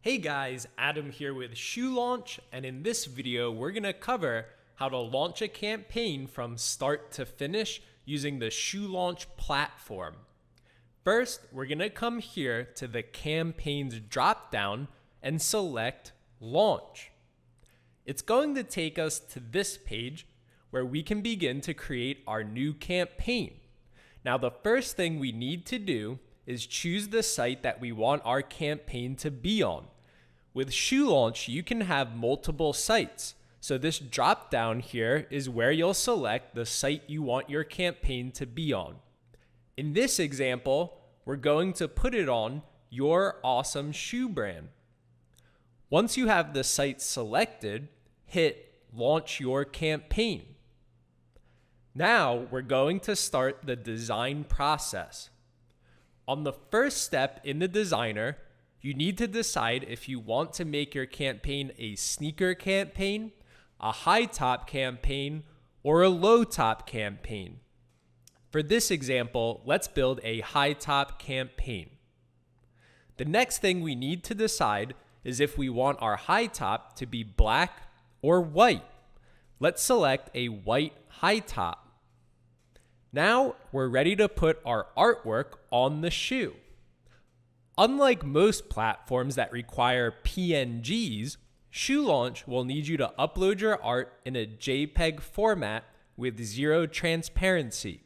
Hey guys, Adam here with Shoe Launch, and in this video we're going to cover how to launch a campaign from start to finish using the Shoe Launch platform. First, we're going to come here to the campaigns dropdown and select Launch. It's going to take us to this page where we can begin to create our new campaign. Now, the first thing we need to do is choose the site that we want our campaign to be on. With Shoe Launch, you can have multiple sites. So this drop down here is where you'll select the site you want your campaign to be on. In this example, we're going to put it on Your Awesome Shoe Brand. Once you have the site selected, hit Launch Your Campaign. Now we're going to start the design process. On the first step in the designer, you need to decide if you want to make your campaign a sneaker campaign, a high top campaign, or a low top campaign. For this example, let's build a high top campaign. The next thing we need to decide is if we want our high top to be black or white. Let's select a white high top. Now we're ready to put our artwork on the shoe. Unlike most platforms that require PNGs, Shoe Launch will need you to upload your art in a JPEG format with zero transparency.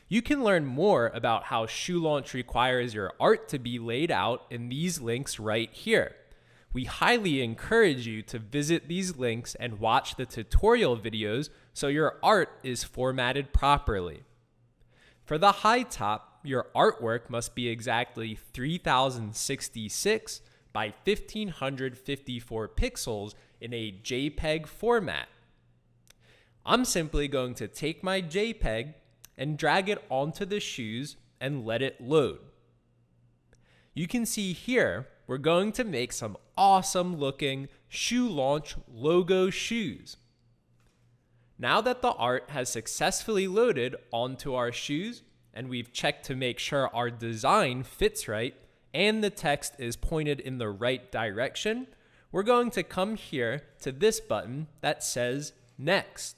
You can learn more about how Shoe Launch requires your art to be laid out in these links right here. We highly encourage you to visit these links and watch the tutorial videos so your art is formatted properly. For the high top, your artwork must be exactly 3066 by 1554 pixels in a JPEG format. I'm simply going to take my JPEG and drag it onto the shoes and let it load. You can see here, we're going to make some awesome looking Shoe Launch logo shoes. Now that the art has successfully loaded onto our shoes, and we've checked to make sure our design fits right and the text is pointed in the right direction, we're going to come here to this button that says Next.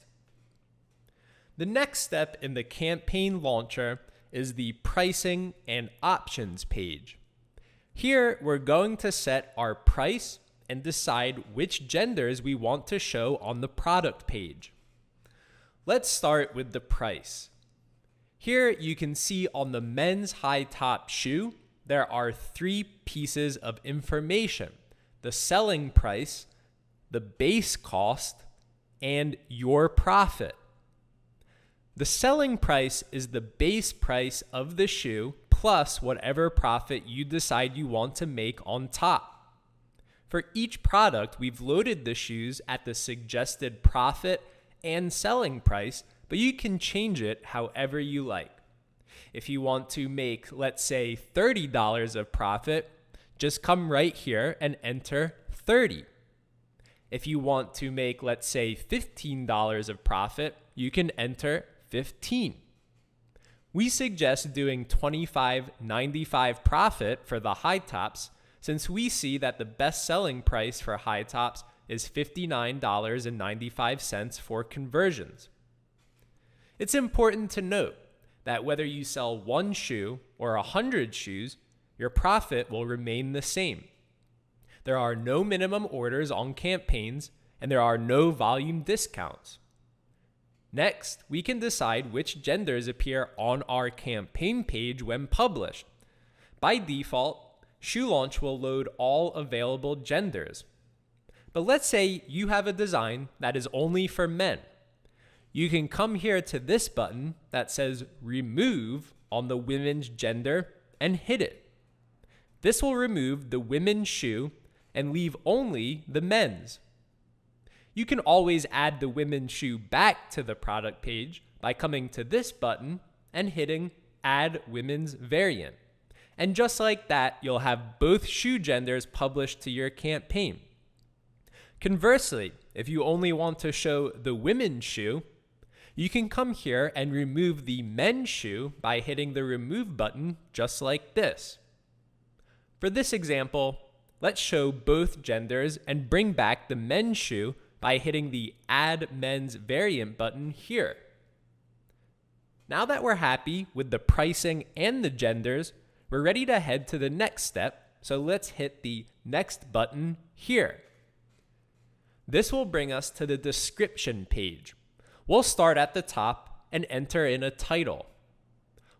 The next step in the campaign launcher is the pricing and options page. Here, we're going to set our price and decide which genders we want to show on the product page. Let's start with the price. Here you can see on the men's high top shoe, there are 3 pieces of information: the selling price, the base cost, and your profit. The selling price is the base price of the shoe plus whatever profit you decide you want to make on top. For each product, we've loaded the shoes at the suggested profit and selling price, but you can change it however you like. If you want to make, let's say, $30 of profit, just come right here and enter 30. If you want to make, let's say, $15 of profit, you can enter 15. We suggest doing $25.95 profit for the high tops, since we see that the best selling price for high tops is $59.95 for conversions. It's important to note that whether you sell 1 shoe or 100 shoes, your profit will remain the same. There are no minimum orders on campaigns, and there are no volume discounts. Next, we can decide which genders appear on our campaign page when published. By default, Shoe Launch will load all available genders. But let's say you have a design that is only for men. You can come here to this button that says Remove on the women's gender and hit it. This will remove the women's shoe and leave only the men's. You can always add the women's shoe back to the product page by coming to this button and hitting Add Women's Variant. And just like that, you'll have both shoe genders published to your campaign. Conversely, if you only want to show the women's shoe, you can come here and remove the men's shoe by hitting the Remove button just like this. For this example, let's show both genders and bring back the men's shoe by hitting the Add Men's Variant button here. Now that we're happy with the pricing and the genders, we're ready to head to the next step, so let's hit the Next button here. This will bring us to the description page. We'll start at the top and enter in a title.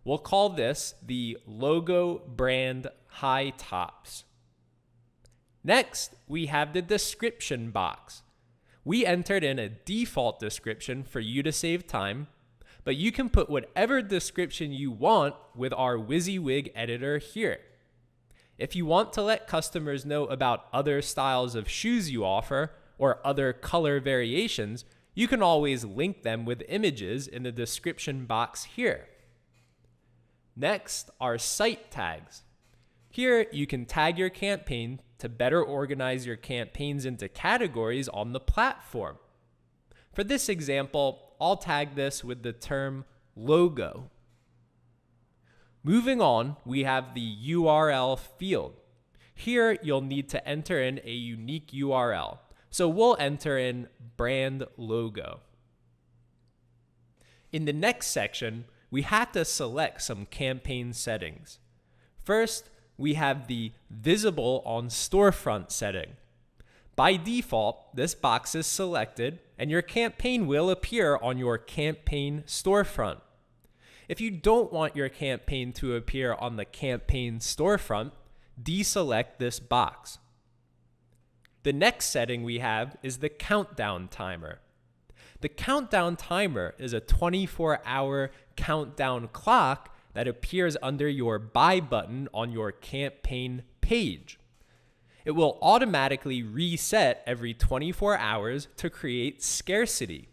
We'll call this the Logo Brand High Tops. Next, we have the description box. We entered in a default description for you to save time, but you can put whatever description you want with our WYSIWYG editor here. If you want to let customers know about other styles of shoes you offer or other color variations, you can always link them with images in the description box here. Next are site tags. Here you can tag your campaign to better organize your campaigns into categories on the platform. For this example, I'll tag this with the term logo. Moving on, we have the URL field. Here you'll need to enter in a unique URL. So we'll enter in brand logo. In the next section, we have to select some campaign settings. First, we have the Visible on Storefront setting. By default, this box is selected and your campaign will appear on your campaign storefront. If you don't want your campaign to appear on the campaign storefront, deselect this box. The next setting we have is the countdown timer. The countdown timer is a 24-hour countdown clock that appears under your Buy button on your campaign page. It will automatically reset every 24 hours to create scarcity.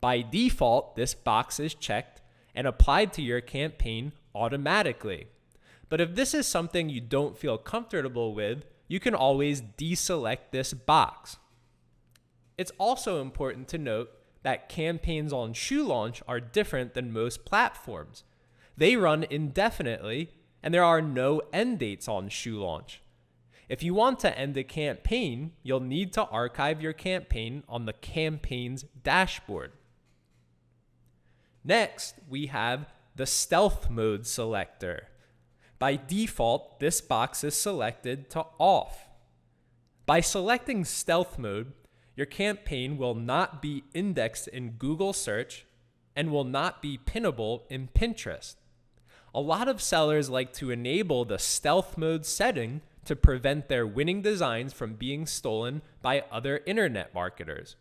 By default, this box is checked and applied to your campaign automatically. But if this is something you don't feel comfortable with, you can always deselect this box. It's also important to note that campaigns on Shoe Launch are different than most platforms. They run indefinitely, and there are no end dates on Shoe Launch. If you want to end a campaign, you'll need to archive your campaign on the campaign's dashboard. Next, we have the Stealth Mode selector. By default, this box is selected to off. By selecting Stealth Mode, your campaign will not be indexed in Google search and will not be pinnable in Pinterest. A lot of sellers like to enable the Stealth Mode setting to prevent their winning designs from being stolen by other internet marketers.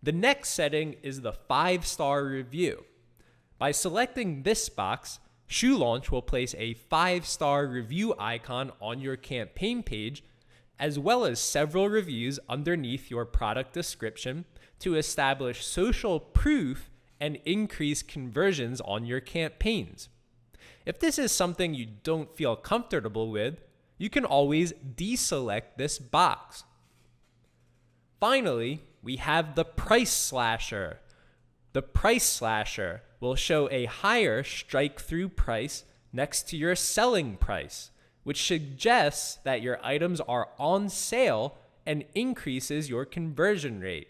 The next setting is the 5-star review. By selecting this box, Shoe Launch will place a 5-star review icon on your campaign page, as well as several reviews underneath your product description to establish social proof and increase conversions on your campaigns. If this is something you don't feel comfortable with, you can always deselect this box. Finally, we have the Price Slasher. The Price Slasher will show a higher strike-through price next to your selling price, which suggests that your items are on sale and increases your conversion rate.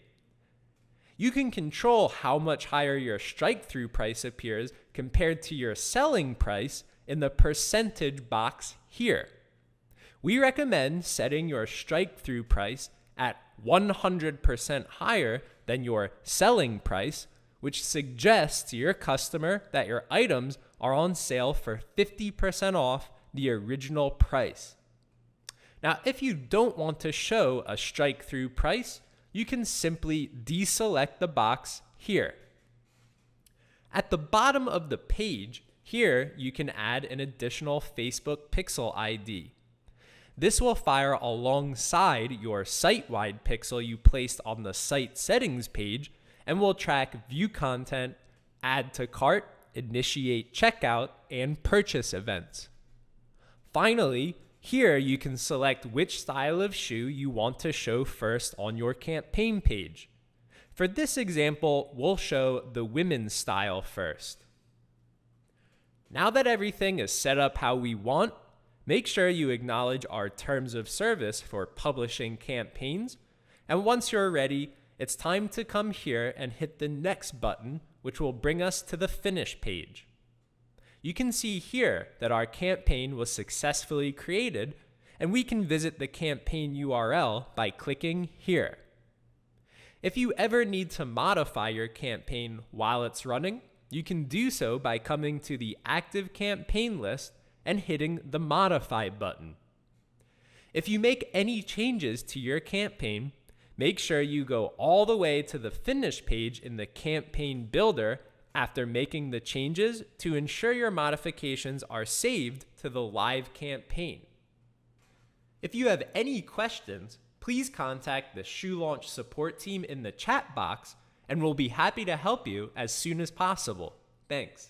You can control how much higher your strike-through price appears compared to your selling price in the percentage box here. We recommend setting your strike-through price at 100% higher than your selling price, which suggests to your customer that your items are on sale for 50% off the original price. Now, if you don't want to show a strike-through price, you can simply deselect the box here. At the bottom of the page, here you can add an additional Facebook Pixel ID. This will fire alongside your site-wide pixel you placed on the site settings page and will track view content, add to cart, initiate checkout, and purchase events. Finally, here you can select which style of shoe you want to show first on your campaign page. For this example, we'll show the women's style first. Now that everything is set up how we want, make sure you acknowledge our terms of service for publishing campaigns. And once you're ready, it's time to come here and hit the next button, which will bring us to the finish page. You can see here that our campaign was successfully created, and we can visit the campaign URL by clicking here. If you ever need to modify your campaign while it's running, you can do so by coming to the active campaign list and hitting the Modify button. If you make any changes to your campaign, make sure you go all the way to the Finish page in the Campaign Builder after making the changes to ensure your modifications are saved to the live campaign. If you have any questions, please contact the ShoeLaunch support team in the chat box, and we'll be happy to help you as soon as possible. Thanks.